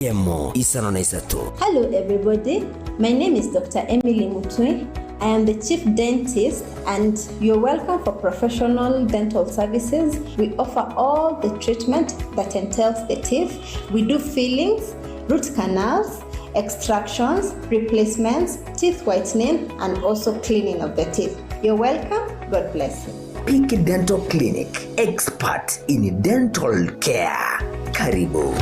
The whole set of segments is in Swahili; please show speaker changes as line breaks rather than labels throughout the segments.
Hello everybody, my name is Dr. Emily Mutwe. I am the Chief Dentist and you're welcome for professional dental services. We offer all the treatment that entails the teeth. We do fillings, root canals, extractions, replacements, teeth whitening, and also cleaning of the teeth. You're welcome. God bless you.
Peak Dental Clinic, expert in dental care. Karibu.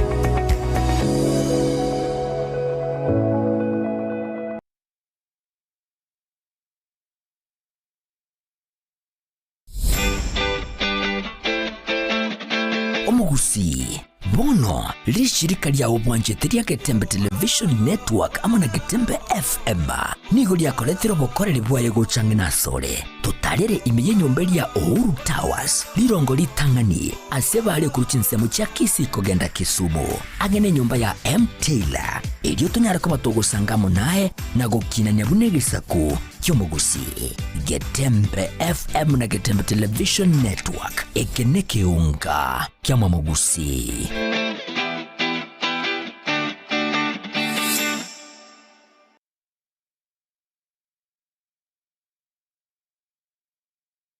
Omugusi bono lishirika lya ubwanjete lya Getembe Television Network ama na Getembe FM nigo lyakoretero bokorere bwaye gucanga nasore tutarere imiye nyombe ya Uhuru Towers lirongo litangani asebale ku kinsemo cya Kisiko genda Kisumu agene nyumba ya M Taylor iryo tunyara ko batogusangamo naye nagokina nyabunegisaku cy'omugusi Getembe FM na Getembe Television Network ekeneke unga kyamwa mugusi.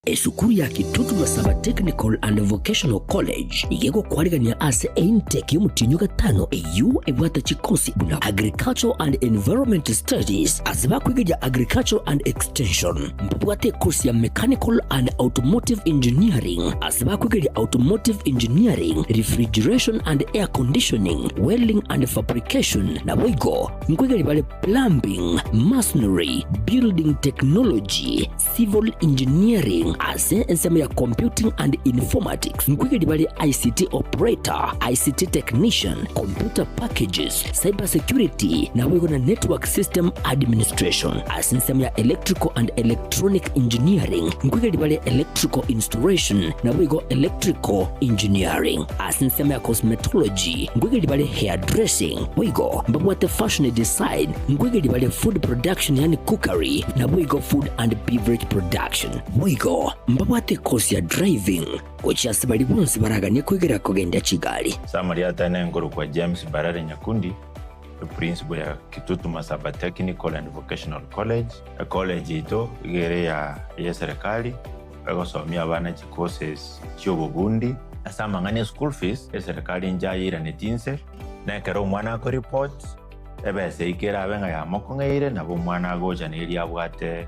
Esukuru ya Kitutu Masaba Technical and Vocational College igego kwarigania ase intake y'umutinyo gatano EU ebwata chikosi buna Agricultural and Environment Studies asiba kwiga Agricultural and Extension mbwate course ya Mechanical and Automotive Engineering asiba kwiga Automotive Engineering, Refrigeration and Air Conditioning, Welding and Fabrication na wigo nkwiga bale Plumbing, Masonry, Building Technology, Civil Engineering ase ensema ya Computing and Informatics nkwiga bale ICT Operator, ICT Technician, Computer Packages, Cyber Security na wigo na Network System Administration ase ensema ya Electrical and Electronic Engineering nkwiga bale Electrical Installation na wigo Electrical Engineering ase ensema ya Cosmetology nkwiga bale Hairdressing wigo mbabwate Fashion Design nkwiga bale Food Production yani Cookery na wigo Food and Beverage Production wigo mbabwate course ya Driving kuchi asibali bonsi baraganye kwigera kugenda Kigali.
Samaria tane ngoro kwa James Barare Nyakundi, the principal ya Kitutu Masaba Technical and Vocational College. A college ito igere ya serikali agosomia abana chi courses cy'obubundi asama ngane school fees ya serikali njayira netinse na kero mwana ko report ebese ikera abenga ya mokongeire nabo mwana agoja ne iri abwate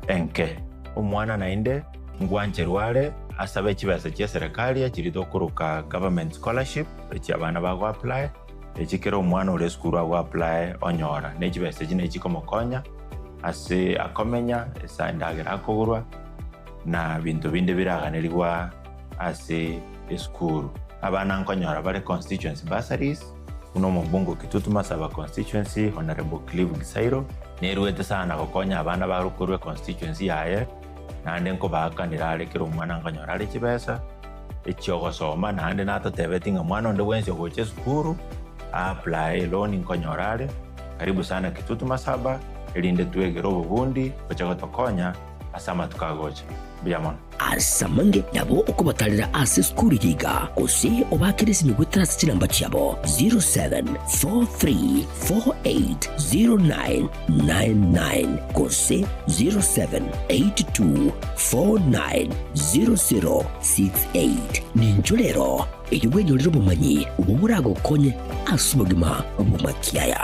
enke umwana nainde ngwancherwale asabe kibasa cya serikali akirido kuruka government scholarship eki abana bago apply ekikero umwana ule school ago apply onyora nekibasa kine kikomokonya ase akomenya esandagera akogurwa na bintu binde biraganirwa ase school abana nkonyora bare constituency bursaries uno mubungu Kitutu Masaba constituency Honorable Clive Gisairo neruwete sana gokonya abana barukurwe constituency yaye nande nko bakanira arekero umwana nkonyora ari kibesa ekyogosoma nande natotebetinga mwana onde wense goche skuru apply loan nkonyora karibu sana Kitutu Masaba elinde tuegero bubundi bachagotokonya asama tukagocha biyamona
asamange nabo ukubatalira ase skuri yiga kusi obakirisi migwitara kiramba cyabo 0743480999 kusi 0782490068 ninjulero eyubwenyolero bumanyi uburago konye asubagima obumakiaya.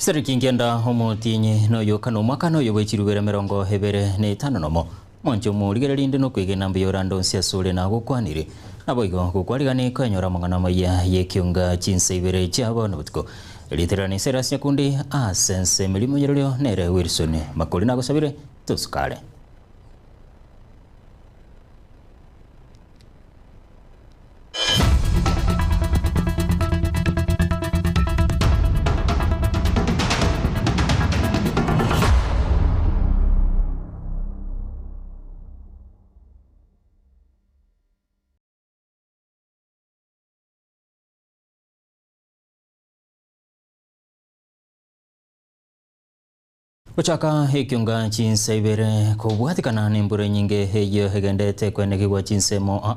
Seriki ngenda omutinyi no yokano mwaka no yobwechirugere 25 nomo moncho murigereri ndi no kwigena mbiyora ndonsia sule na gukwanire naboigo gukwarigani kanyora mangana maya yekyunga chinsebere chabo nobutko literani serasya kundi asense milimo yeryo nere Wilson makoli na gusabire tusukale. Kuchaka hekyunga chinsebere kubwatikana n'imbura nyinge heyo hegendete kwenekigwa chinsemo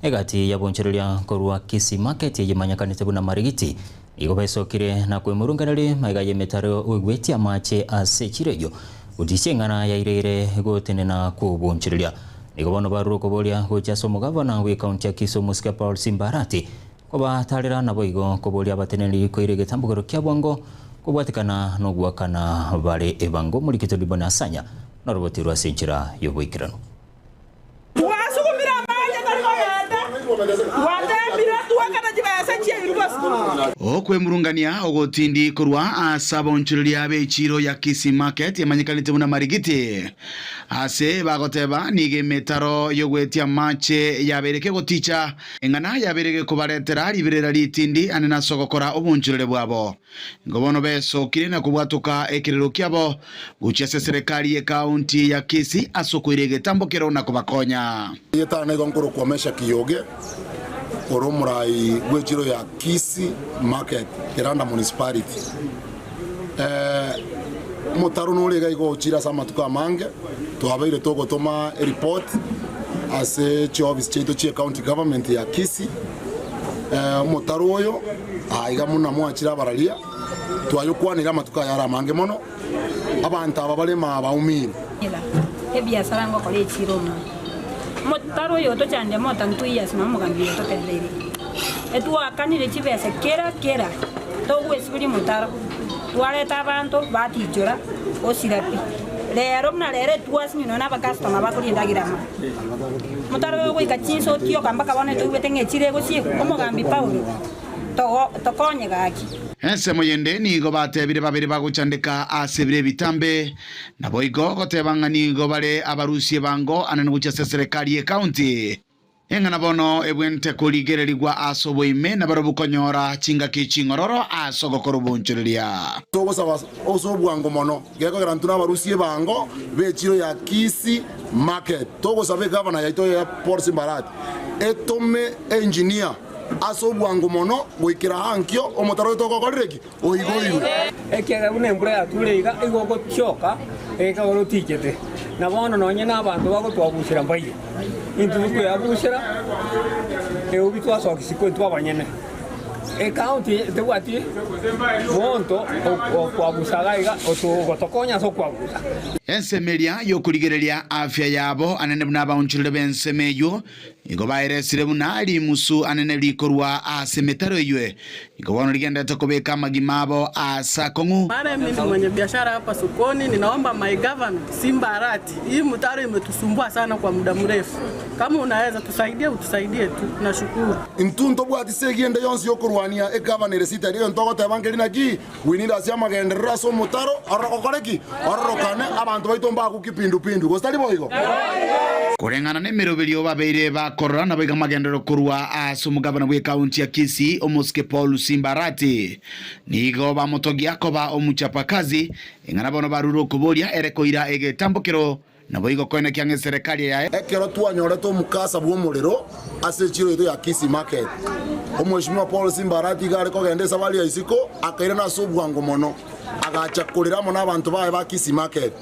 egati yabonchereria korwa Kisii market yemanyakanite buna marigiti igobesokire na kwemurunganari maiga yemetaro ugwetia mache asechireyo udishengana yairere gotenena kubonchereria igobono baruko bolia gochaso mugavana we county ya Kisumu Paul Simbarati kobatarira naboigo kobolia bateneri koirege tambugero kyabwango kubwatikana no gwakana bare ebango muri kitodibo nasanya no robotirwa senchira yoboikirano
okwemurungania ogotindi korwa asabonchuria bechiro ya Kisii market yamanyikanite buna marigiti ase bagoteba nige metaro yogwetia mache yabereke goticha engana yabereke kubaretera libirera litindi anena sogokora obunchurire bwabo ngobono besokire na kubwatuka ekirero kyabo guchese serikali ye county ya Kisii asokoirege tambokero na kubakonya
yetana igonkoro kwamesha kiyoge oromurai gwechiro ya Kisii market Kiranda municipality mutaro nurega igo chira sama tukamange twabaire togotoma report ase office cheto che county government ya Kisii mutaro oyo aiga muna mwachira baralia twayokwanira matuka yara mange mono abantu ababalema baumire
ebiasara ngo kole chiroma motaro yo to chande mota ntuya sima mugambi to tendere etu akanire chibese kera to gwesibiri motaro twaleta abantu batijora osirapi lero mna lere tuasi no na bakastoma bakulindagira motaro yo gwika chinso tio kamba kabone to betenge chirego sieko omugambi Paulo to konye gaki
ense moyende nigo batebire babiri baguchandika asebire bitambe naboigo gotebangani go bare abarusie bango anene guchase serikali ye county engana bono ebwente kuligererigwa asoboime na barobukonyora chinga kichingororo asogokoro bonchereria
togo saba osobwango mono geko garantuna barusie bango bechiro ya Kisii market togo sabe governor ya ito ya Paul Simbarati etome engineer asobwango mono gwikira hankyo omotaro togokoreki oigoiru
ekiaga bunembura yatureiga igogo choka ekagoro tikete na bono nonye nabantu bagotwabusira mbaye intu kuyabusira eubitwa sokisiko twabanyene county tewati monto okwabusagaiga otugotokonya sokwabusa
ensemeria yokurigereria afya yabo anene buna baunchurire bensemeyo igo bairesire buna ali musu anene likorwa asemetaro ywe igo bono ligenda tokobeka magimabo asakongu
mara mimi mwenye biashara hapa sokoni ninaomba my government Simbarati hii mtaro imetusumbua sana kwa muda mrefu kama unaweza tusaidie utusaidie tu nashukuru
intunto bwati segiende yonsi yokurwania e governor sita rio ntogo tebangeri naki winira sia magenderera so mutaro orokoreki orokane abantu baitomba kukipindupindu gostali boigo
kurengana ne meroberio babeire bakorora na biga magendero kurwa asumugabana gwe county ya Kisii omoske Paul Simbarati nigo bamotogia koba omuchapakazi engana bono baruro kuboria erekoira egetambokero nabo igo koine kyange serikali ya
ekero twanyore to mukasa bwo muriro ase chiro ito ya Kisii market omweshimwa Paul Simbarati gare ko gende sabali ya isiko akaira na sobwango mono agachakurira mo nabantu bae ba Kisii market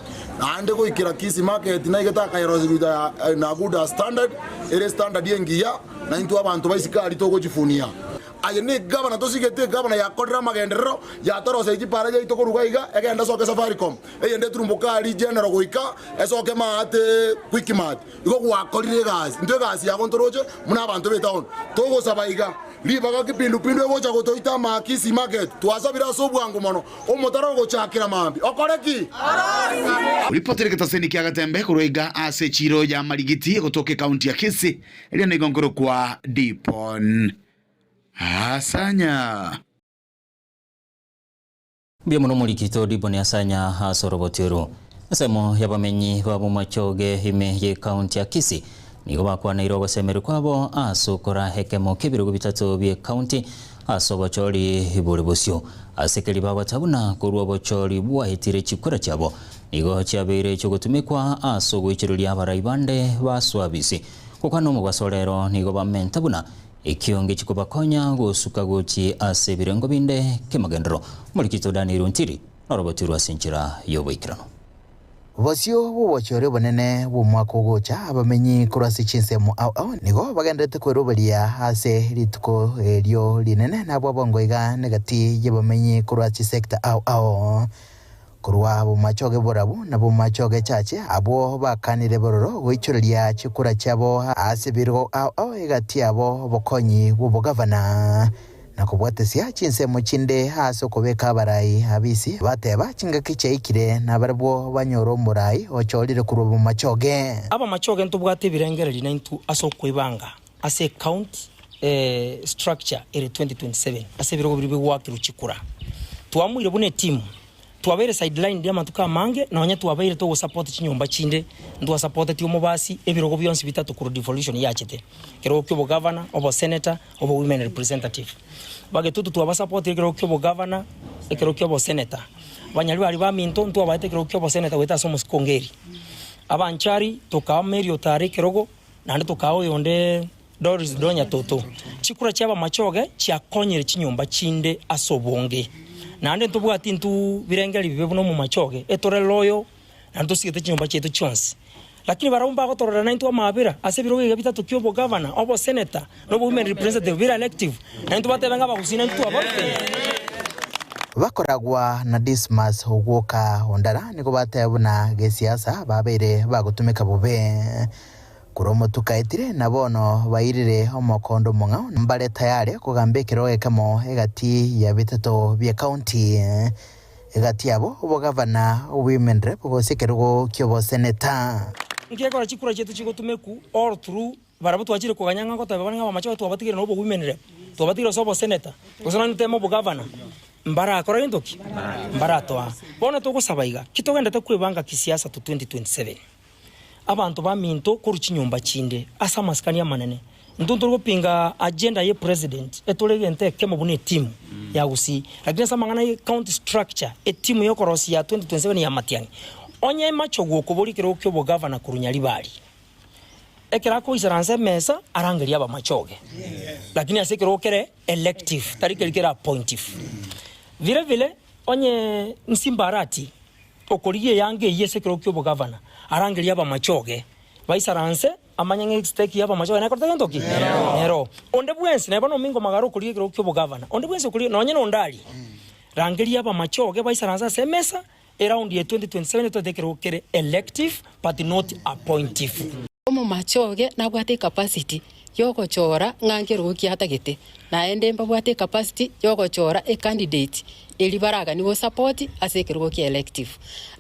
ande ko ikira Kisii market na igeta kayiroziguda na good standard ere standard yengiya na into abantu baisikali to gojifunia aye ni governor to sigete governor ya kodra magendero ya toro seji para ya itoko rugaiga egenda soke Safaricom eyende turumbuka ali general goika esoke mate quick mat iko kwa kolire gas ndo gas ya kontoroje muna abantu betaon togo sabaiga libaga kipindu pindu ego cha gotoita makisi market twasabira sobwangu mono omotaro go chakira mambi okoreki
Ripoti rikatoseni kia gatembe kuruiga ase chiro ya marigiti kutoke kaunti ya Kisii ili ni gongoro kwa Dipon Asanya
Bia muno mulikito Dipon Asanya hasorobotiru Asemo yabamenyi babu machoge hime ye kaunti ya Kisii nigo bakwa nairogo semeru kwabo asukora hekemo kibirugo bitatu bye kaunti asobochori iburibusyo asekeli baba tabuna kurwa bochori bwa hitire chikura chabo nigo chabere cyo gutumikwa asogwichirulia abaraibande baswabisi kokano mu basolero nigo bamentabuna ikionge chikubakonya gusuka guchi ase birengo binde kemagendro mulikito Dani Runtiri norobotirwa sinchira yoboikirano
Bosio bubochore bonene bumwako gocha abamenyi kurasi chinsemo au nigo bagendete kwerobelia ase lituko elio linene nabo bongoiga negati yebamenyi kurasi sector au kurwa bumachoge borabu na bumachoge chache abo bakanire bororo goichorelia chikura chabo ase birgo au egati abo bokonyi bubogavana na kubwatesia chinsemo chinde haso kubeka barai habisi bateba chingaki cheikire na barabo banyoro murai ocholire kurubu machoge
aba machoge ntubwate birengereri 92 aso kwibanga ase count structure ere 2027 ase birogo biri bwakira chikura tuamwire bune team tuabere sideline dia matuka mange na onye tuabere to support chinyomba chinde ndo support ti omobasi ebirogo byonsi bitatu ku devolution yachete kero kyo governor obo senator obo women representative bage tutu tuaba support kero kyo governor kero kyo senator banyali bali ba minto ndo abate kero kyo senator weta somos kongeri abanchari toka merio tare kerogo nande tokao yonde Doris Donya toto chikura cyaba machoge cyakonyere chinyomba chinde asobonge nande ntubwati ntu birengeri bibe no mu machoge etore loyo nanto sigete chinyomba chetu chonsi lakini barumba ko torora nantu amabira ase biroge bitatu kyobo governor obo senator no women representative bira elective nantu batebenga bagusina ntu aborte
bakoragwa na Dismas Ogoka Ondara niko batebuna gesiasa babere bagutumika bube kuromo tukaitire nabono bairire omokondo mongao mbale tayari kugambekero ekamo egati ya bitato bya county egati yabo obogavana women rep gosekerugo kyobo senator
ngekora chikura chetu chikotumeku all through barabu twachire kuganyanga ko tabana ngaba twabatigire no women rep twabatigire sobo senator gusana ntemo bogavana mbara akora ndoki mbara toa bona tugusabaiga kitogendete kwibanga kisiasa to 2027 abantu baminto kuruchinyomba chinde asa maskania manene ndundu gupinga agenda ye president etolegente kemo bune team ya gusi lakini samangana ye county structure team yo korosi ya 2027 ya matiangi onye macho gukuburikiro kyo bo governor kurunyali bali ekera ko isaranse mesa arangelia ba machoge lakini asekero kere elective tarike likera appointive vile vile onye nsimbarati okoliye yange yesekero kyo bo governor arangelia ba machoge baisaranse amanyenge stake yaba machoge na korta ndoki nero onde bwensi na bano mingo magaro kuliye kyo bo governor onde bwensi kuliye no nyene ondali rangelia ba machoge baisaranse semesa around ye 2027 to dekero kere elective but not appointive
omo machoge na bwate capacity yoko chora ngangero kiatagete na ende mbabwate capacity yoko chora a candidate elibaraga niwo support asekero ki elective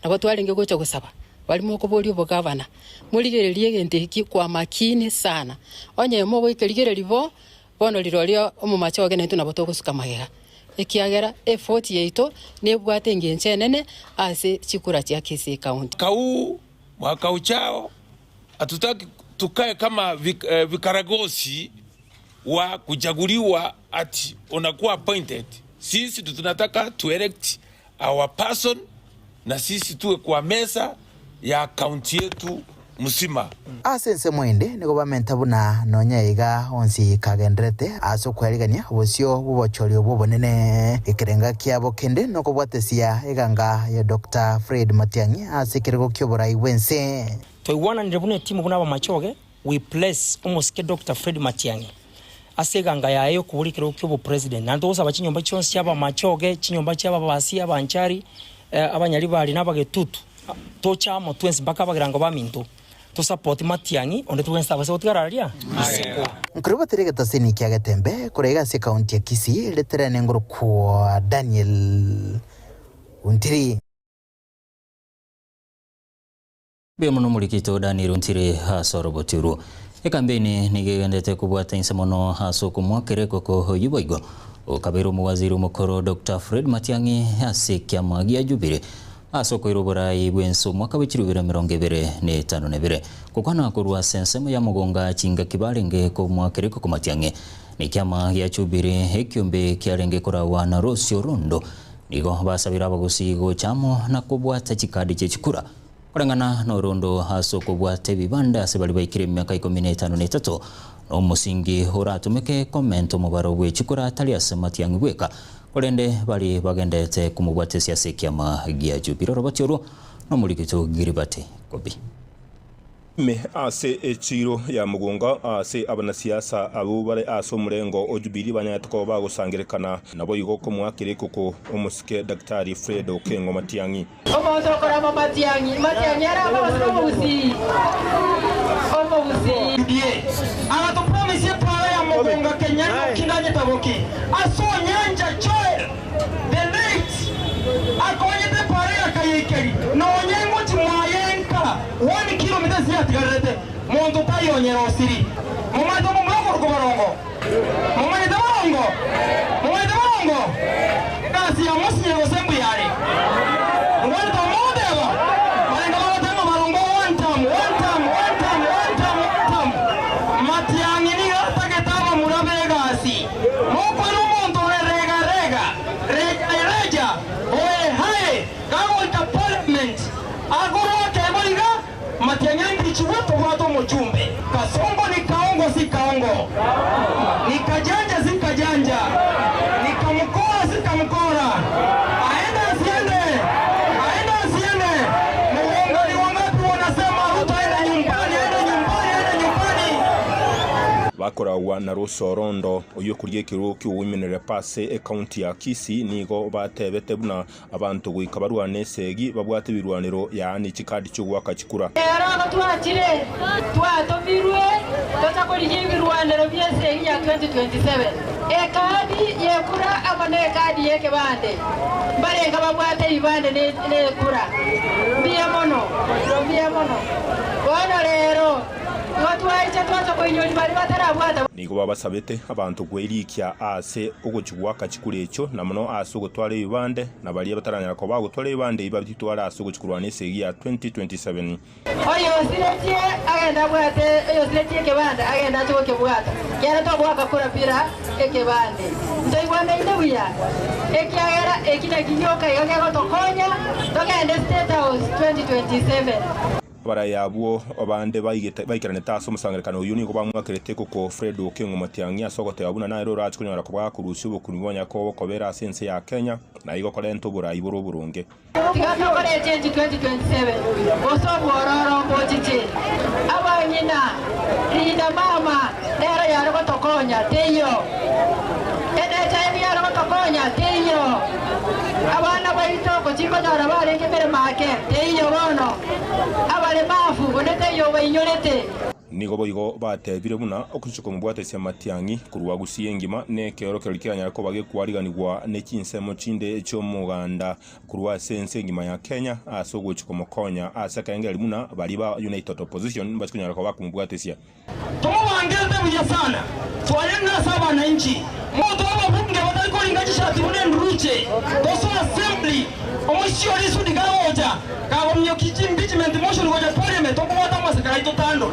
nabo twalenge gocho gusaba walimo ko boli bo governor mulireliye gente ki kwa makini sana onye mo boikeligere libo bono lirolio omo machoge netu nabo tokusuka magera ekiagera effort yeito nebwate ngenche nene ase chikura cha Kisii county
kau mwaka uchao hatutaki tukae kama vikaragosi wa kuchaguliwa ati unakuwa appointed. Sisi tunataka to elect our person na sisi tuwe kwa mesa ya county yetu musima.
Asense mwende niko bamentabuna nonyaiga onsi kagendrete aso kweligania obosio bubochori obubonene ikirenga kiabo kende noko bwatesia eganga ya Dr. Fred Matiang'i asikirego kyoborai wense
toiwana ndebune timu buna ba machoge we place almost ke Dr. Fred Matiang'i aseganga yayo kubulikira ukyo president nanto osaba chinyomba chonse cyaba machoge chinyomba cyaba basi abanchari abanyali bali nabagetutu tochamo twensi baka bagirango baminto to support Matiang'i onde twensa base otgararia
nkuribo terega tasini kyagatembe kurega se county ya Kisii leterane ngoro kwa Daniel Untiri Bemono mulikito Daniel Untiri hasoro boturu ekambeni nigegendete kubwata insemono haso kumwakere koko yuboigo okabero muwaziri mukoro Dr. Fred Matiang'i asekya magia jubire asoko irobora ibwenso mwaka w'ikirubira 2025 kukwana kurwa sensemo ya mugonga chinga kibarenge ko mwakere ko Matiang'i ni kyama ya jubire ekyombe kyarenge korawa na Rosio Rondo nigo basabira abagusigo chamo na kubwata chikadi cyekikura kurangana no Rondo haso kubwate bibanda sebali baikire myaka 15 no musingi uratumike komento mubaro w'ekikura tali asemati gweka Olende bali bagendete kumubwatesia sekiama gia jubiro robatoro no mulikito giribate kobi
me ase echiro ya mugonga ase abanasiasa abo bare aso murengo ojubiri banyatko bagusangirekana nabo yigo ko mwakire koko omusike Dr. Fred Okengo Matiang'i
omozo kora Matiang'i ara omubuzi die ala to promise ya ya mugonga Kenya kinganye taboki aso nyanja choe the late akonye te pare akayekeri no nyengo timwayenka 1 kilometers ya tigarete mondo tayonyera osiri mumato mumoko rukobarongo mumaito barongo kasi ya musinyego sembu yari ngwanda modeba malenga batengo barongo one time Matiang'i ni ataketaba murabegasi moko rumondo rega oe hae kago ita parliament agoro keboliga Matiang'i ndichiwe tomato mujumbe kasongo ni kaongo si kaongo ni kajanja si kajanja ni kamukora si kamukora aenda asiende muongo ni wangapi wanasema Ruto aenda nyumbani
bakorawa na Rosio Rondo oyo kuriye kiro kyo women repase county ya Kisii nigo batebete buna abantu gwikabarwa nesegi babwate birwaniro yani chikadi cyo gwaka chikura
era twakire twatomirwe tutakorije birwaniro byese ya 2027 ekadi yekura amane ekadi yeke bande barenga babwate ibande ne kura biya mono wana rero
nigo babasabete abantu gwerikia ase ogokigwaka chikurecho namuno ase ogotwara ibande nabali bataranyara ko bagotwara ibande ibabitwara ase ogochikurwana esegi ya 2027
oyo siretie agenda bwate oyo siretie kebande agenda choko kebwata kera to bwaka kura pira ekebande ndoibwanda inebuya ekiagera ekina kinyoka yagera tokonya togende State House 2027
bara yabo abande bayikirane taso musangerekano uyu ni bamwakirete koko Fred Okengo Matiang'i asogote abuna na rero rachukunyara kubwa kurusi bukunibonya ko kobera sense ya Kenya na igo kolento bura iburo burunge
tigaka kore 2027 oso bororo bochiche abanyina rinda mama rero yaro gotokonya teyo ene yaro gotokonya teyo abana baitoko chiko nyara barenge mbere make teyo bono abalemafu bonete yo bayinyorete
nigo boigo batebire buna okuchuko mubwate sia Matiang'i kurwa gusiyengima ne kero kirikiranya ko bage kwariganirwa ne kinsemo chinde cyo muganda kurwa sense ngima ya Kenya aso gochuko mokonya asakangeli muna bali ba United Opposition bachukunyara ko bakumubwate sia
tumwangeze buya sana twayenga saba na inchi moto ababunge batariko ingajishati mune nduruche doso assembly omushori sudigaoja kabomyo impeachment motion goja parliament okwata masakara itotando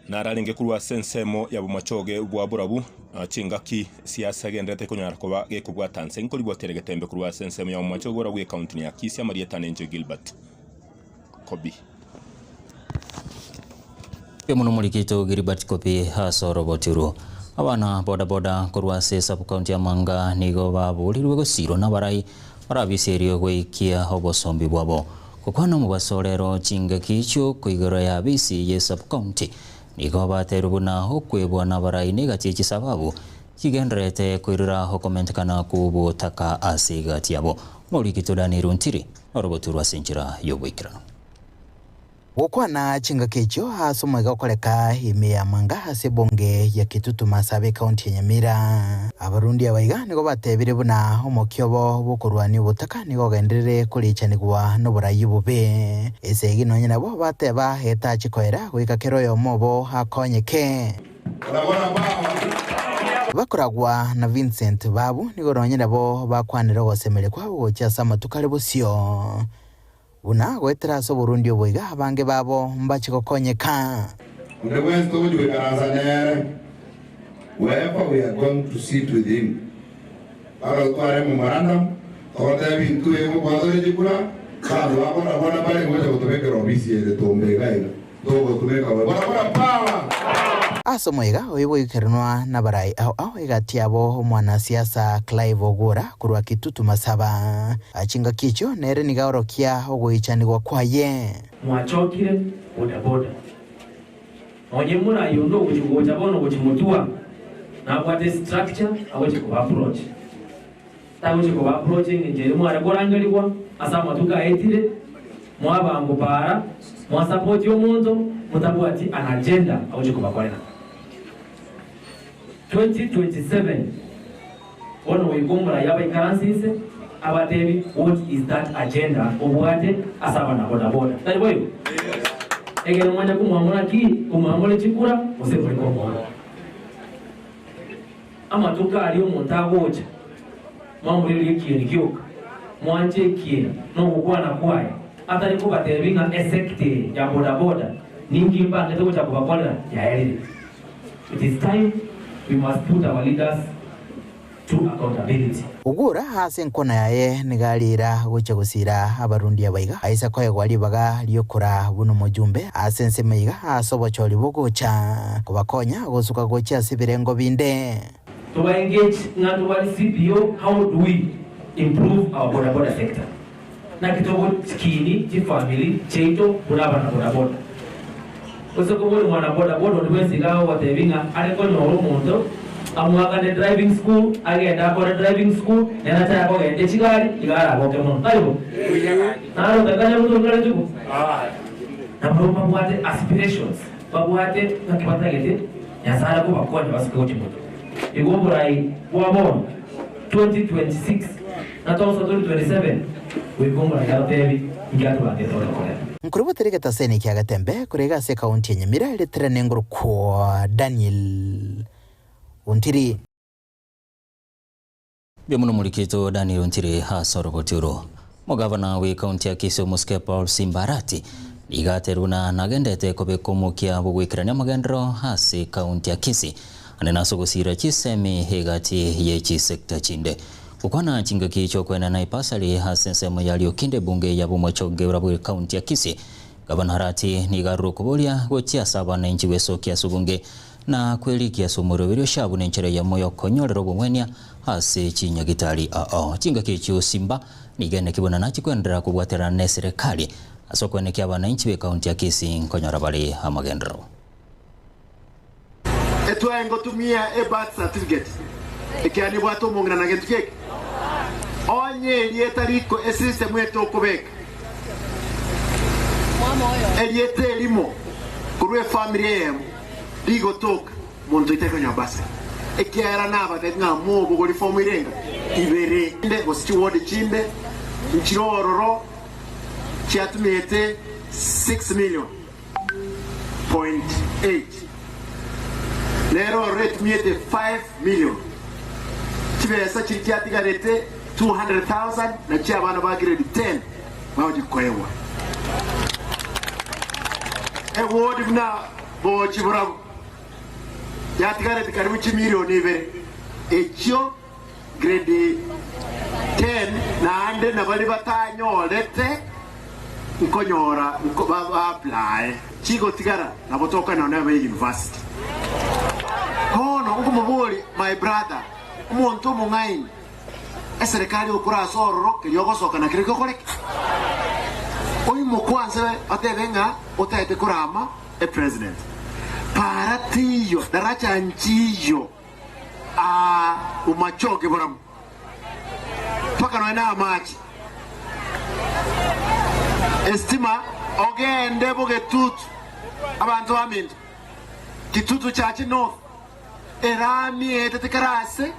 nararenge kurwa sensemo ya bumachoge bwa burabu chingaki siasa gendete kunyara koba gekubwatanse nkuri bwoterege tembe kurwa sensemo ya bumachoge bwa gwe county ya Kisii Marieta Nenje Gilbert Kobi
Pemuno mulikito Gilbert Kobi hasoro boturu abana boda kurwa sesa county ya Manga nigo babulirwe gosiro na barai barabiserio gwikia obosombi bwabo kukwana mu basorero chingaki cyo kuigoro ya bisi ye sub county nigo baterubuna okwebwa na barai negati sababu kigenderete kwirira hokomentekana kubutaka asigati yabo Maurikitodani Runtiri oroboturwa sinjira yobwikirano
Gukwana chinga kecho asomwega koleka ime ya manga asebonge ya Kitutu Masabe County ya Nyamira abarundi abaiga nigo batebire buna omokyobo bukurwani butaka nigo gendere kulichanigwa n'oburayi bube esegi nonye nabo bateba heta chikoera gwika kero yo mobo hakonyeke bakuragwa na Vincent Babu nigo nonye nabo bakwanira gosemere kwa gocha samatukale busio una gwetera so Burundi oboiga abange babo mbachiko konyeka.
Wherever we are going to sit with him, akatwara memorandum akatabi tuwe mwanzo jikuna kando hapo na bwana pale ngoja kutumeka ofisi ile tombega ile dogo tumeka bwana power
asomwega oyiboikerwa na barai au igatiabo mwana siasa Clive Ogura kurwa Kitutu Masaba achinga kicho nere nigaorokia ogoichanigwa kwaye
mwachokire bodaboda onye mura yondo kuchigocha bono kuchimutua na kwa structure awoche ko approach tawoche ko approaching njeri mwara korangalirwa asama tuka etire mwabango para mwa support yo munzo mutabwati an agenda awoche ko bakolera 2027 ono wikombra yaba ikansise abatebi what is that agenda obwate asaba na bodaboda tali boyo egero mwanya kumwamula ki kumwamule chikura usefuri ko amatuka ali omuntu agocha mwamulire kiri kyoka mwanje kiri no kukwana kwaye atari ko batebinga esekte ya bodaboda ningi mbanga tocha kubakolera ya elite. It is time we must put our leaders to accountability.
Ugura hase nkona yaye nigalira gocha gusira abarundi abaiga aisa koye gwali baga lyokura buno mujumbe asense meiga asobocholi bogocha kubakonya gosuka gocha sibirengo binde
to engage na to CPO. How do we improve our bodaboda sector? Na kitogo skini ti family cheito buraba na bodaboda osoko wole mwana bodaboda ndiwezi gawo watebinga aleko no muntu amwaga ne driving school agenda ko driving school nena cha ko ende chigari igara ko kemo taibo naro taganya mutu ngale tuko na mroma mwate aspirations babwate nakipata gete yasara ko bakonya basiko chimuto igomburai wamon 2026 na tonso 2027 wigomburai yatebi igatu batetora korea
Nkurubu terika taseni kia gatembe kurega se kaunti ya Nyamira ile trene nguru kwa Daniel Untiri
Biamuno Murikito Daniel Untiri hasoro boturo Mugavana we kaunti ya Kisii Muske Paul Simbarati igateruna nagendete kobekomukia bugwikirania magendro hasi kaunti ya Kisii anena sogosira chisemi hegati yechi sekta chinde ukwana chinga kicho kwena na ipasali hasensemo yaliokinde bunge ya bumochoge urabu kaunti ya Kisii Gavana Harati nigaru kubolia gochia saba na inchi weso kiasu bunge na kweli kiasu murobiro shabu na inchere ya moyo konyorero bumwenia hasi chinya gitari chinga kicho Simba nigene kibona nachi kwendera kubwatera ne serikali asokone kia bana inchi we kaunti ya Kisii nkonyora bali amagendro
etwa ngotumia birth certificate ekiani bwato mongana na gentu keke onye lietariko system yetu kubeka eliete limo kurwe family yemu digo toka muntu iteko nyabasa ekiara naba tenga mobo goli fomu irenga ibere inde gosichi wodi chimbe nchirororo chiatumete 6 million point 8 lero rate miete 5 million chibesa chirikiatigarete 200,000 na chia bana ba grade 10 baoji koewa wodi bna bo chiburabu yatigarete karibu chimilioni ibere echo grade 10 na ande na bali batanyolete nkonyora ba apply chigo tigara na botoka na na university hono ngumubuli my brother umuntu mungaini eserikali okura sororo kiryogo soka na kiriko kolek oyi mukwanze atebenga otete kurama president para tiyo daracha nchiyo umachoke bora paka noena machi estima ogende bogetutu abantu baminto kitutu chachi no erami etete karase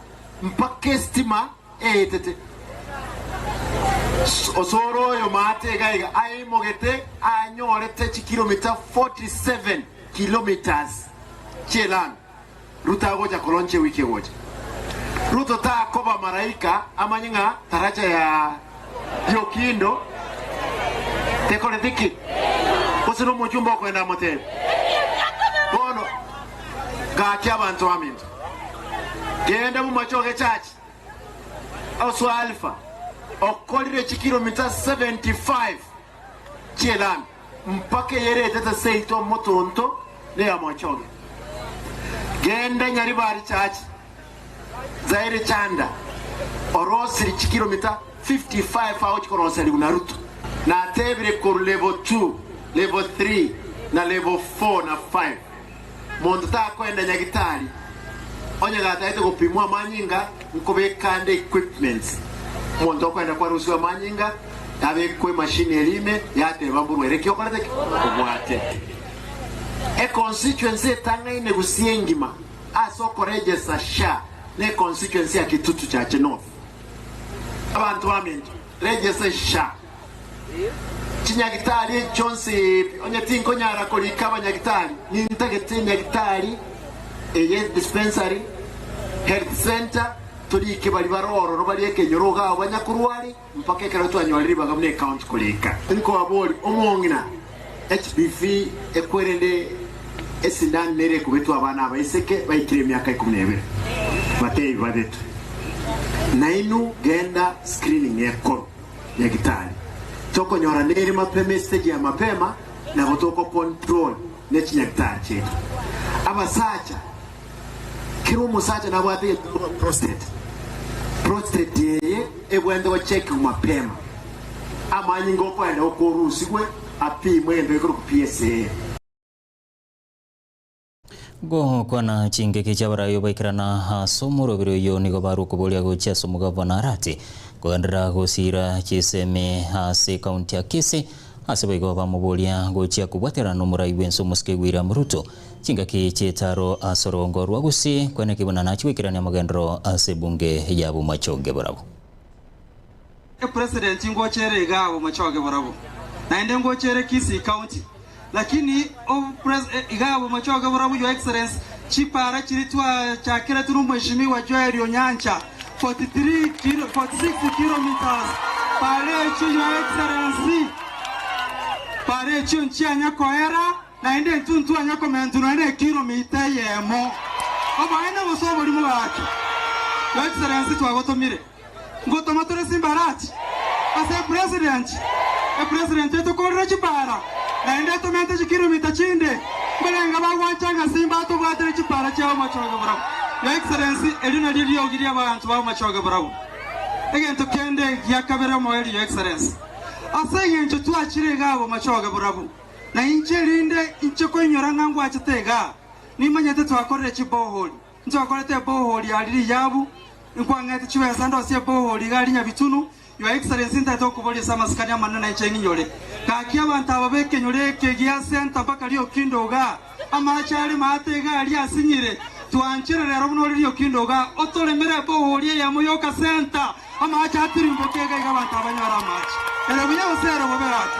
mpaka estima etete osoro yo mate gaiga ai mogete anyorete kilomita 47 kilometers chelan ruta goja kolonche wiki goja ruto ta koba maraika amanyinga taraja ya yokindo tekole diki osino mujumba kwenda motel bono gaki abantu aminto genda mu machoke church oso alpha okolire kilomita 75 chelan mpaka yere tata seito motonto ne ya machoke genda nyaribari church zaire chanda orosiri kilomita 55 au chikoroseri unaruto na tebire kor level 2 level 3 na level 4 na 5 mondo ta kwenda nyagitari onye gata ite kupimwa manyinga nkobekande equipments mondo kwenda kwa rusiwa manyinga tabe kwe machine elime yate bamburu erekyo kolete kubwate e constituency tanga ine gusiengima asoko register sha ne constituency ya Kitutu cha North abantu baminto register sha chinyagitari chonse onye tinko nyara kolika abanyagitari ni ntagete nyagitari eye dispensary health center tulike bali baroro bali ekenyoroga abanyakurwari mpaka ekero twanyoliri bagamne account kolika nko aboli omongina HPV ekwerende esindan nere kubetu abana abaiseke bayikire myaka 12 batei badetu nainu genda screening ekoro nyagitari toko nyora nere mapema stage ya mapema na botoko control ne chinyagitari chetu abasacha kiro musacha na bwate prostate yeye ebwende wa check mapema amanyi ngoko ende okorusigwe apimwe ende ku PSA
go kwana chinge kichabarayo baikirana somoro biro yo nigo baru kubolia go cheso mugavana arati kuandra go sira chiseme ase county ya Kisii ase baigo bamubolia go chia kubwatera no murai wenso muske gwira muruto chinga kichetaro asorongo rwagusi kwene kibona nachiwikirania magendro ase bunge ya Bomachoge barabo
president ngochere igabo Machoge barabo naende ngochere Kisii county lakini igabo Machoge barabo your excellence chipara chiritwa chakira turu mheshimiwa Joel Onyancha 46 kilometers pale your excellency pare chunchia nyakoera naende ntuntu anyako mentu naende kilomita yemo obaina bosobo limu baki your excellency twagotomire ngotoma tore simbarati ase president eto korra chipara naende to mente kilomita chinde belenga bagwanchanga simba to bwatere chipara cha Machoge barabo your excellency elina lilio giria abantu ba Machoge barabo egento kende yakabera moeli your excellency ase yencho twachire gabo Machoge barabo na incherinde incheko inyoranga ngo achatega nimanyete twakorere chiboholi ntwakorete boholi aliri yabu inkwangete chiwesa ndo ase boholi gali nyabitunu your excellency ntato kuboli sama skania manana ichengi nyole kakia abantu ababeke nyole kegia center mpaka lio kindoga amachali matega ali asinyire twanchire rero buno lio kindoga otolemere boholi ya moyoka center amacha atirimboke ga abantu abanyora amachi ere bunyawo sero boberati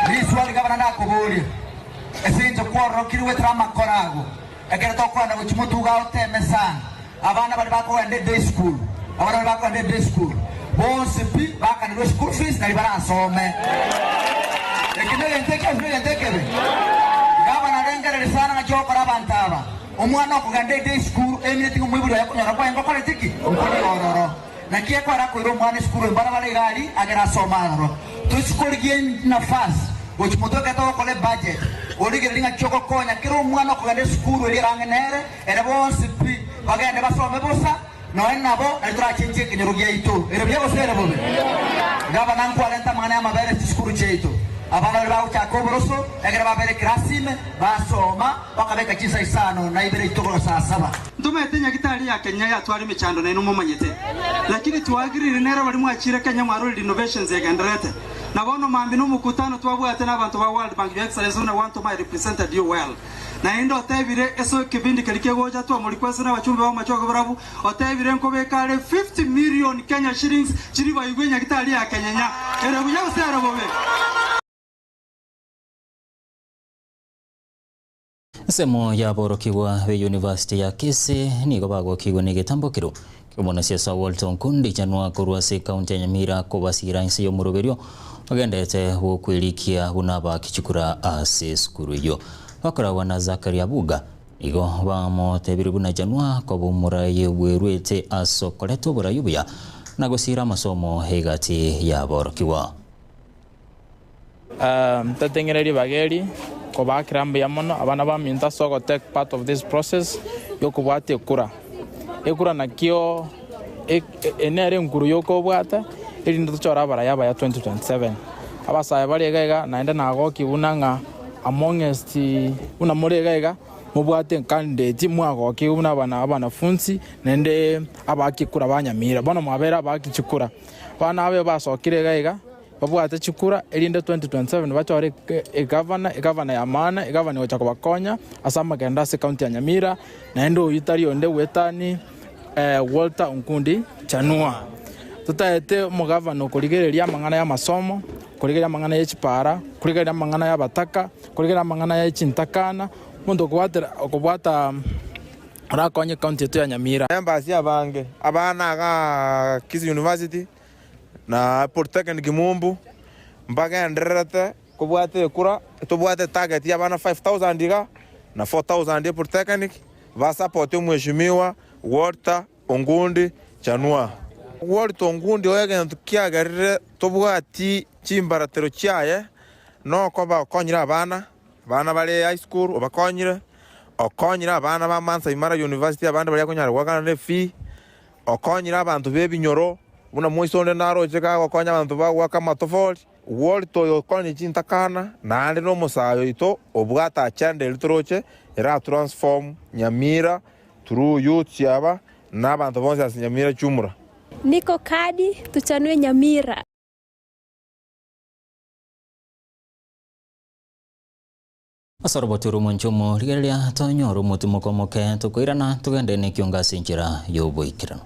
riswali gabana nakubuli esinto kworo kiriwe trama korago egere to kwanda guchimutuga oteme sana abana bali bakwende day school abana bali bakwende day school bose pi bakanirwe school fees na libara asome ekine enteke gabana rengere sana na chokora bantaba omwana okugande day school emineti ngumwibiro yakunyora kwa ngo kole tiki okoni ororo na kiye kwa rakoiro mwana school mbara bale gali agera somaro tusikoligie nafasi uchimutoka to kole budget origelinga choko konya kiro mwana okugande school eri rangenere ere bonse pi bagende basome bosa no enabo etra chenche kinyorugia ito ere bya bosere bobe gaba nanku alenta mwana ya mabere school cheito abana bari bawucyaka uburoso egera babere klasime basoma bakabeka kisa isano na ibere itogoro saa 7
ntumete nyagitari ya Kenya yatwara imicando nayo mumanyete lakini tuagirire nero bari mwakira Kenya mwaruri innovations egenderete nabono mambi n'umukutano twabwate n'abantu ba World Bank Your Excellency na want to my represented you well na indo otebire eso kibindi kelike goja twa muri kwese n'abachumbe ba machogo barabu otebire nko bekale 50 million Kenya shillings chiri bayigwe nyagitari ya Kenya nya ere buya usera bobe
semo ya borokiwa we University ya Kisii nigo bagokigwa ni gitambukiro kimona siasa Walton Kundi chanwa kurwase county ya Nyamira kobasira insi yo muroberio bagendete wokwirikia bunaba kichukura ase skuru yo bakora wana Zakaria Buga igo bamo tebiri buna janwa ko bumuraye werwete asokoleto burayubuya nagosira masomo hegati ya borokiwa
tatengereri bageri ko bakrambe yamono abana ba minta so go take part of this process yo kubwate ekura nakio enere nguru yo kubwata iri nduchora baraya ba ya 2027 abasaya bari gaiga naenda nago kibunanga amongst una more gaiga mubwate candidate mwago kibuna abana funzi nende abakikura banyamira bana mwabera abakicukura bana abe basokire gaiga babwate chukura elinde 2027 bachore governor ya mana governor wacha kubakonya asama genda se county ya Nyamira na endo yitari onde wetani Walter Nkundi chanua tutaete mu governor kurigereria mangana ya masomo kurigereria mangana ya chipara kurigereria mangana ya bataka kurigereria mangana ya chintakana mundo kubwata rakonye county ya Nyamira
embassy abange abana ga Kisii University na Polytechnic Mumbu mpaka nderete kubwate kura tubwate target ya bana 5000 diga na 4000 Polytechnic va support mheshimiwa Walter Ongundi chanua Walter Ongundi oyega tukiagarire tubwati chimbaratero chaye no ko ba konyira bana bale high school obakonyire okonyira abana ba Mansa Imara University abandi bali akonyara gwakana ne fee okonyira abantu bebinyoro una moisonde naro cheka gokonya abantu bagwa kama tofoli Walter yokoni chintakana na ande no musayo ito obwata chande litroche era transform Nyamira through youth yaba na abantu bonse Nyamira chumura
niko kadi tuchanwe Nyamira
asaroboturu monchomo rigeria tonyoro mutumukomoke tukoirana tugende ne kiongasi njira yoboikirano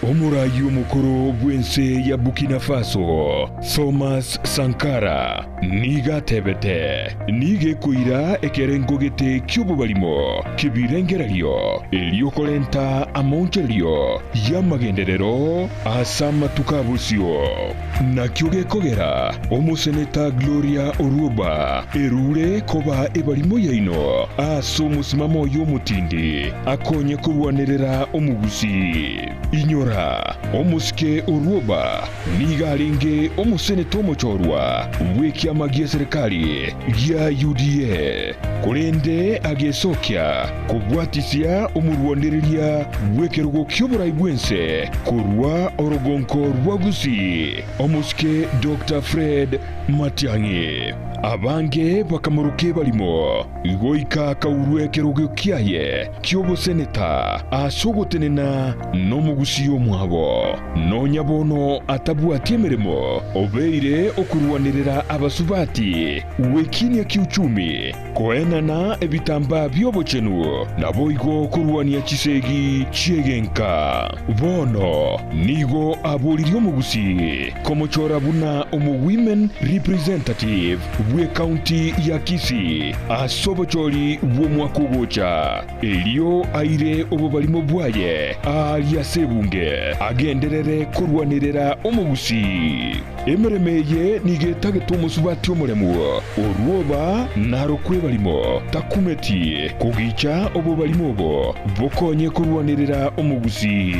Omurayi omukuru bwense ya Burkina Faso Thomas Sankara niga tebete nige kuira ekerengo gete kyubu balimo kibirengeralio eliokolenta amoncelio ya magenderero asama tukabusio na kyoge kogera omuseneta Gloria Oruoba erure koba ebalimo yaino aso musimamo y'omutindi akonye kurwanerera omugusi inyora omusike Oruoba nigalinge omuseneta omuchorwa bwekyama gya serikali gya UDA kulende agesokya kubwatisya omurwandereria bwekerugo ky'oburayi bwense kurwa orogonko rwagusi omusike Dr. Fred Matiang'i abange bakamuruke balimo igoika kaurwe kerugo kyaye ky'obuseneta asogotenena n'omugusi omwabo nonyabono atabwatie emirimo obeire okurwanirira abasubati wekinia kiuchumi koenana ebitamba by'obuchenu nabo igo kurwania chisegi chiegenka bono nigo aboliri omugusi komochora buna omu women representative bwe county ya Kisii asobochori bw'omwaka ogocha elio aire obubalimo bwaye alia sebunge agenderere kurwanirira omugusi emeremeye nigeta tumusubati omulemu oruoba narokwe balimo takumeti kugicha obo balimo obo bokonye kurwanirira omugusi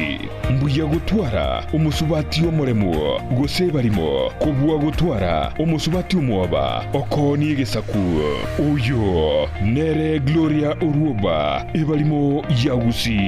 mbuya gutwara omusubati omulemu gose balimo kubwa gutwara omusubati omwoba okoni egesaku uyo nere Gloria oruoba ebalimo yagusi.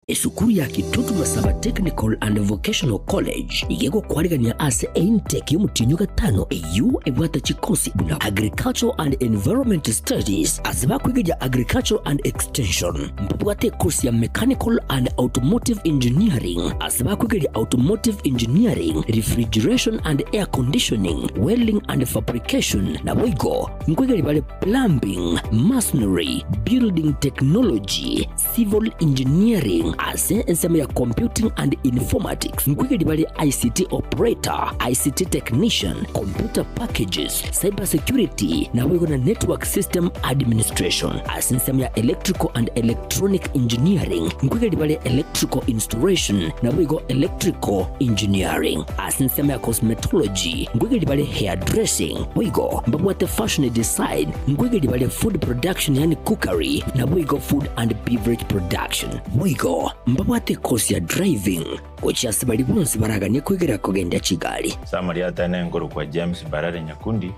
Esukuru ya Kitutu Masaba Technical and Vocational College igego kwarigania ase intake y'umutinyo gatano EU ebwata chikosi buna Agricultural and Environment Studies asiba kwiga Agricultural and Extension mbwate course ya Mechanical and Automotive Engineering asiba kwiga Automotive Engineering, Refrigeration and Air Conditioning, Welding and Fabrication na wigo nkwiga bale Plumbing, Masonry, Building Technology, Civil Engineering ase ensema ya Computing and Informatics nkwige bali ICT Operator, ICT Technician, Computer Packages, Cyber Security na wigo na Network System Administration ase ensema ya Electrical and Electronic Engineering nkwige bali Electrical Installation na wigo Electrical Engineering ase ensema ya Cosmetology nkwige bali Hairdressing wigo mbabwate Fashion Design nkwige bali Food Production yani Cookery na wigo Food and Beverage Production wigo mbabwate course ya Driving kocha sabali bonse baraganye kwigera kugenda Kigali.
Samari atane ngoro kwa James Barare Nyakundi,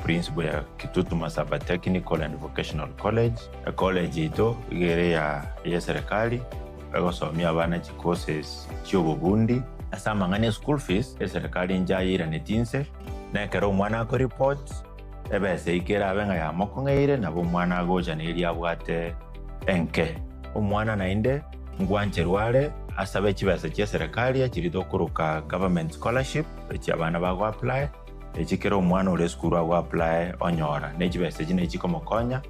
principal ya Kitutu Masaba Technical and Vocational College. A college ito igere ya serikali agosomia abana courses cy'obubundi asama ngane school fees ya serikali njayira netinse na kero mwana ko report ebese ikera abenga ya mokongeire nabo mwana goja neri abwate enke omwana nainde ngwancherwale asabe kibasa kya serikali akirito kuruka government scholarship eki abana bago apply ekikero omwana ole school ago apply onyora nekibasa kine kikomokonya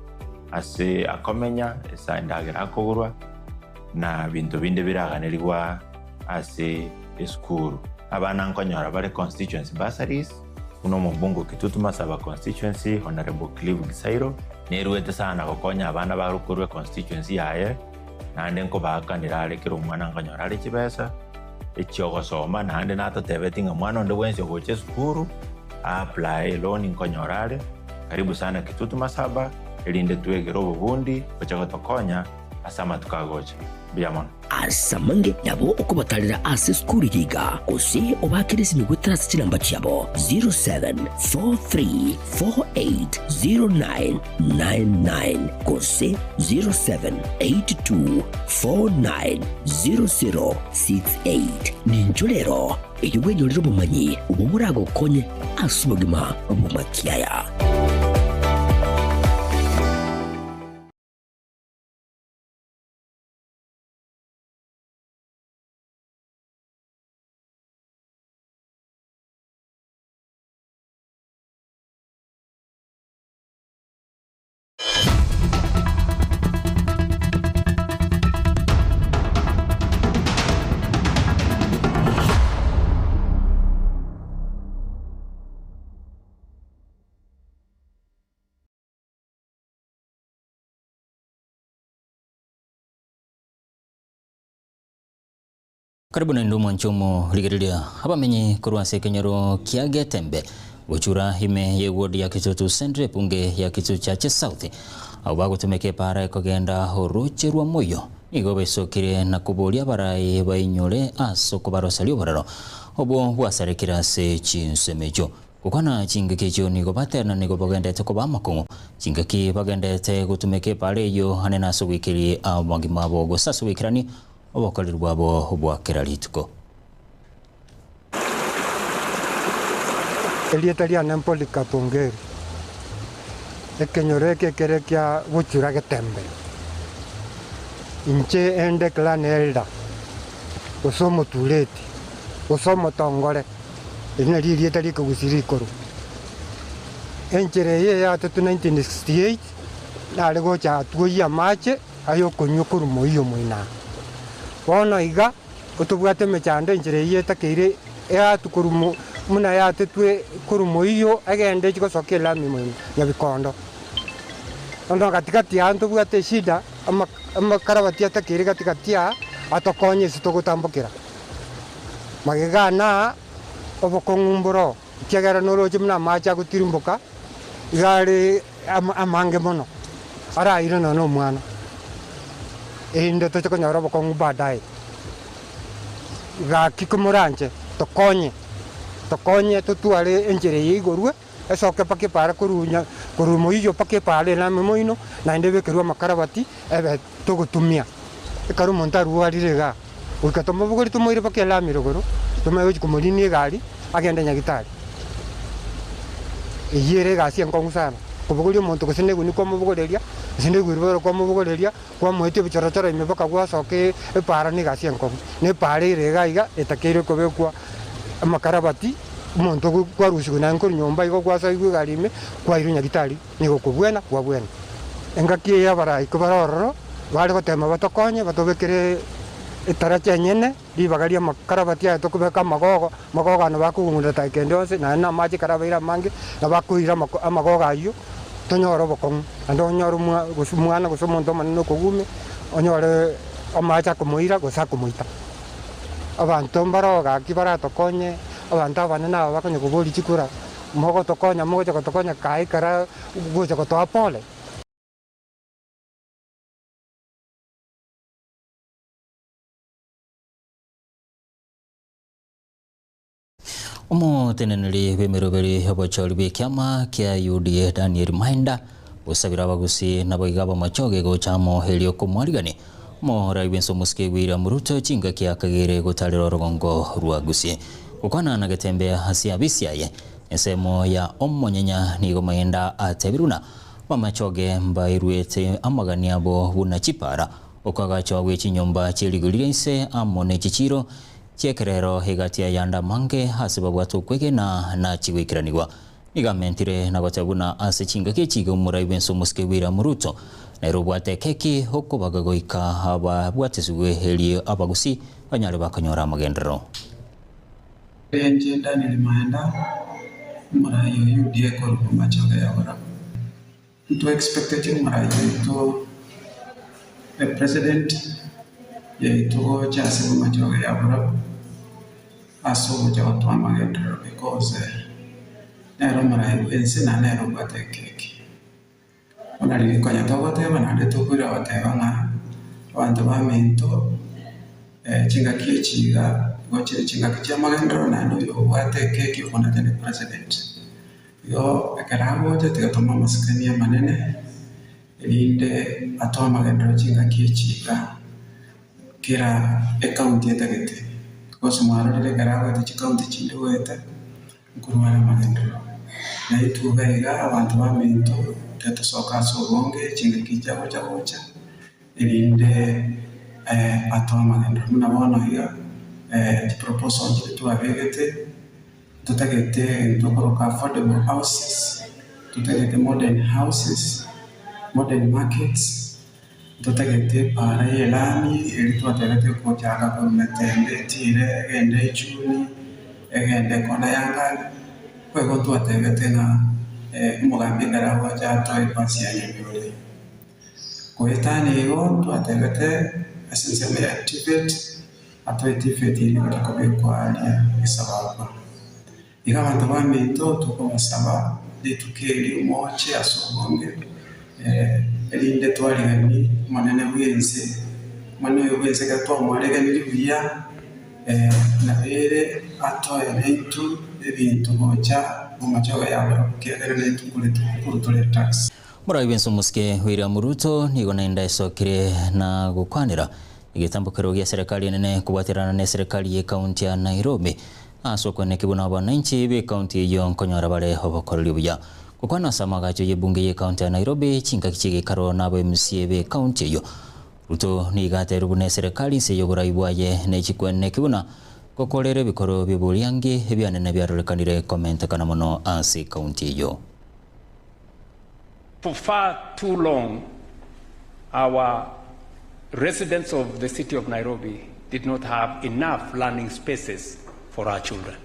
ase akomenya esandagira akogurwa na bintu binde biraganirwa ase school abana nkonyora bale constituency bursaries uno mubungo Kitutu Masaba constituency Honorable Clive Gisairo neruwete sana gokonya abana barukurwe constituency yaye nande nko bakanira alekera omwana nkonyora ali kibesa ekyogosoma nande natotebetinga mwana onde wense goche skuru apply loan nkonyora ale karibu sana Kitutu Masaba elinde tuegero obubundi kochagotokonya asama tukagocha biamon
asamange nabo okubatalira ase skuru yiga kose obakirisi migwetrasi kinamba kyabo 0743480999 kose 0782490068 ninjolero eyobwenyolero bumanyi obumurago konye asubagima obumakiaya.
Karibu na ndumu nchomo ligerilia abamenyi kurwase kenyero kiage tembe guchura hime ye ward ya Kitutu Centre punge ya Kitutu Chache South abago tumeke para kogenda horoche rwa moyo igobe sokire na kubolia barai bainyole asoko barosalio bararo obo wasarekira se chinsemejo kukwana chingekejo nigo baterna nigo bagenda te kobamakongo chingeki bagenda te gutumeke pare yo hanena sogikiri abagima bogo sasubikirani obakolirwa bo obwakera lituko
Elietalia Nempolika Pongeri ekenyoreke kerekia guchura getembe inche ende clan elda osomo tuleti osomo tongore ina lietali kugusiri koru enchere ye ya 1968 na lego cha tuya mache ayo konyukuru moyo moina bona iga utubwate mechande enchere ye takire ya tukurumo muna ya tetwe kurumo iyo agende chiko sokela mimo ya bikondo Ndo katikati ya antu bwate shida ama karabati atakiri katikati ya atokonye sitogutambukira magigana obokongumburo kiagara noroje mna macha gutirimbuka igari amange mono ara iro no mwana inde to chako nyoro bokongu badai ga kikumuranje tokonye tutuare enjere yigorwe esoke pake para kurumo iyo pake pale na memoino na ndebe kerwa makarabati ebe togutumia ekaru montaru arirega ukatoma bugori tumoire pake la mirogoro tumayo kumulini gari agenda nyagitari iyere gasi enkongu sana kubugori omonto gusene guni kwa mubugoreria sinde gwiriboro kwa mubugoreria kwa mwete bichorotoro imebaka gwa soke epara ni gasi enkongu ne pare irega iga etakere kobekwa makarabati umuntu kwarusi kuna nkuru nyomba iko kwasa igwe garime kwa irunya gitari niko kubwena kwa bwena engaki ya bara ikubaroro bari gotema batokonye batobekere itaracha nyene libagaria makarabati ya tokubeka magogo no bakugunda taikendose na maji karabaira mangi na bakuira amagogo ayo tonyoro bokon ando nyoro mwana gusomonto manino kugume onyore amacha kumuira gusakumuita abantu mbaroga kibara tokonye abantu abana nabo bakonye kubori chikura mogo tokonya kai kara goja ko apole
Omuteneneri b'emiroberi abachori b'ekiama kia UDA Daniel Mahinda gusabira abagusi n'aboiga b'amachoge gochamo helio kumwarigani Rai Benso Muske William Ruto chinga kia kagere gutarira rugongo rwa gusi ukwana na getembea hasia bisiaye ensemo ya omonyenya nigo Mahinda atebiruna bamachoge mbairwete amagani abo buna chipara okagacho gwechinyomba chirigurirense amone chichiro chekerero higatia yanda mange hasiba bwatu kwege na chigwikiranirwa nigamentire na gotabuna ase chinga kechigo Rai Benso Muske William Ruto Nairobwate keki hoko bagagoika aba bwatesugwe helio abagusi banyare bakanyora magendero
Enje Daniel Mahinda marayo UDA ko machoga ya ora to expected marayo to the president ye to chase machoga ya ora aso jawa to magendero because nairo marayo ense na nairo bwate keki onari konya togote banade tukura batebanga abantu bamento chinga kichiga goche chinga kichia magendero na ndo yo bwate keki ona tene president yo ekarago je tigatoma maskania manene elinde atoma magendero chinga kichiga kira account yetagete koso maro de karago de account chindo wete kurwara magendero na itu gaiga abantu bamento teto soka sobonge chinga kijago chagocha elinde atoma magendero mnabona hiyo proposal to avegete tutagete tokoroka affordable houses tutagete modern houses modern markets tutagete para yelani elito aterete ko chaka ko metembe tire ende chuni egende kona yanga ko to aterete na mugambi ngarawa cha to ipasi ya nyembe ko etani yo to aterete essentially activate atwetifeti ni kutakobe kwa alia isababa ikabantu bamento tukobasaba litukeli moche asobonge elinde twalingani manene bwenze gatwa mwarega nilibuya na bere atoya neitu ebintu mocha mumachoga yabo kiagere neitu kule tax
Rai Benso Muske William Ruto nigo naenda isokire na gukwanira igitambukiro gya serikali nene kubatirana na serikali ya kaunti ya Nairobi asoko ne kibuna bananchi be kaunti iyo nkonyora bare hobokoreri buya kukwana samagacho ye bunge ye kaunti ya Nairobi chinga kichige karo na ba MCA be kaunti iyo Ruto ni gate rubune serikali se yogora ibwaye ne chikwene kibuna kokorere bikoro biburiangi ebyanene byarorekanire comment kana mono asi kaunti iyo.
For far too long our residents of the city of Nairobi did not have enough learning spaces for our children.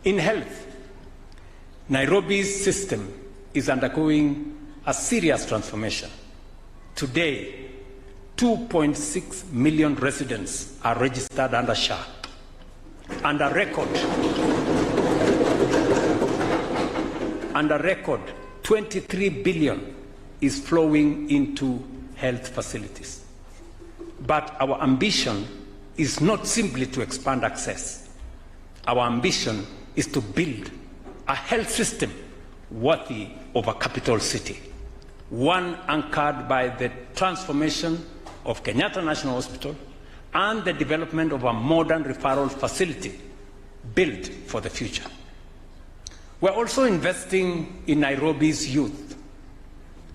In health, Nairobi's system is undergoing a serious transformation. Today, 2.6 million residents are registered under SHA, and a record 23 billion is flowing into health facilities. But our ambition is not simply to expand access. Our ambition is to build a health system worthy of a capital city, one anchored by the transformation of Kenyatta National Hospital and the development of a modern referral facility built for the future. We're also investing in Nairobi's youth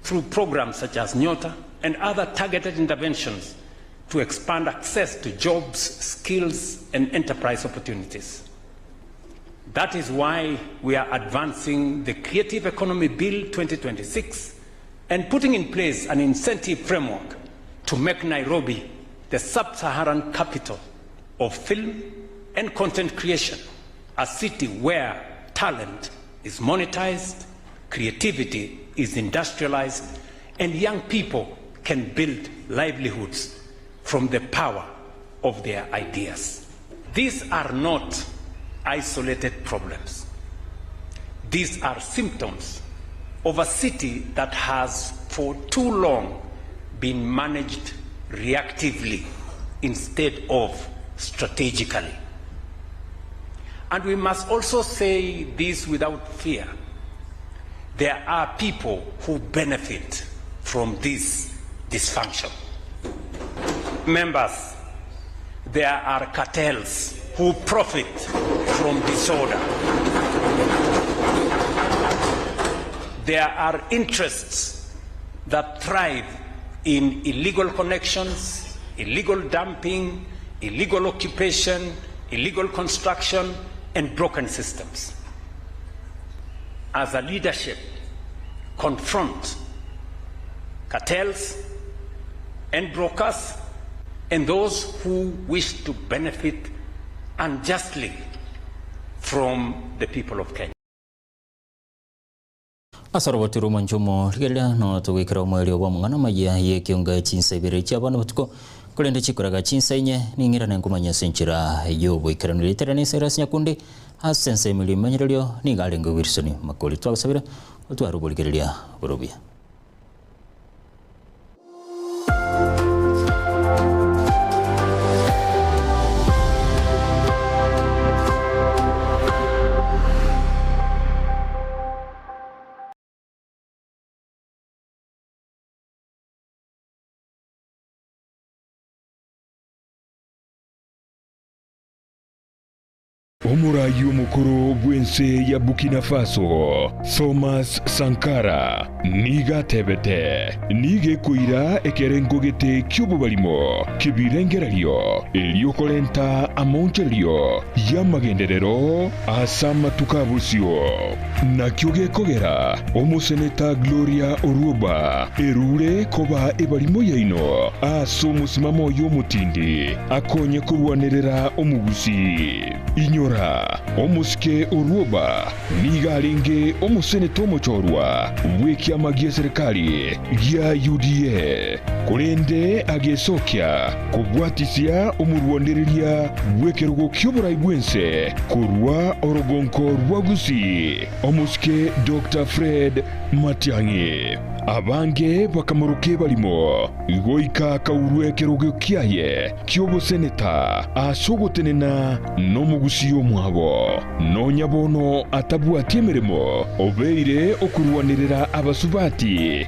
through programs such as Nyota and other targeted interventions to expand access to jobs, skills, and enterprise opportunities. That is why we are advancing the Creative Economy Bill 2026 and putting in place an incentive framework to make Nairobi the sub-Saharan capital of film and content creation, a city where talent is monetized, creativity is industrialized, and young people can build livelihoods from the power of their ideas. These are not isolated problems. These are symptoms of a city that has for too long been managed reactively instead of strategically. And we must also say this without fear. There are people who benefit from this dysfunction. Members, there are cartels who profit from disorder. There are interests that thrive in illegal connections, illegal dumping, illegal occupation, illegal construction, and broken systems. As a leadership, confront cartels and brokers and those who wish to benefit unjustly from the people of Kenya.
Asarwatiru manjumo rigelia no tugikira mweli wa mungana maya ye kionga chinsa ibere cyabana batuko kulende chikuraga chinsa inye ningira nengumanya senchira yobo ikiranire terane serasi nyakundi hasense milima nyirelyo ningalengo Wilson makoli twasabira utwarubuligelia burobia.
Omurayi omukuru bwense ya Burkina Faso Thomas Sankara niga tebete nige kuira ekerengogete kyubo balimo kibirengeralyo eliokolenta amoncelyo ya magenderero asama tukabusyo na kyoge kogera omuseneta Gloria Oruoba erure koba ebalimo yaino aso musimamo y'omutindi akonye kurwanerera omugusi inyora omusike Oruoba nigalinge omuseneta omuchorwa bwekyama gya serikali gya UDA kulende agesokya kubwatisya omurwandereria bwekerugo ky'oburayi bwense kurwa orogonko rwagusi omusike Dr. Fred Matiang'i abange bakamuruke balimo igoika kaurwe kerugo kyaye ky'obuseneta asogotenena n'omugusi omwabo nonyabono atabwati emirimo obeire okurwanirira abasubati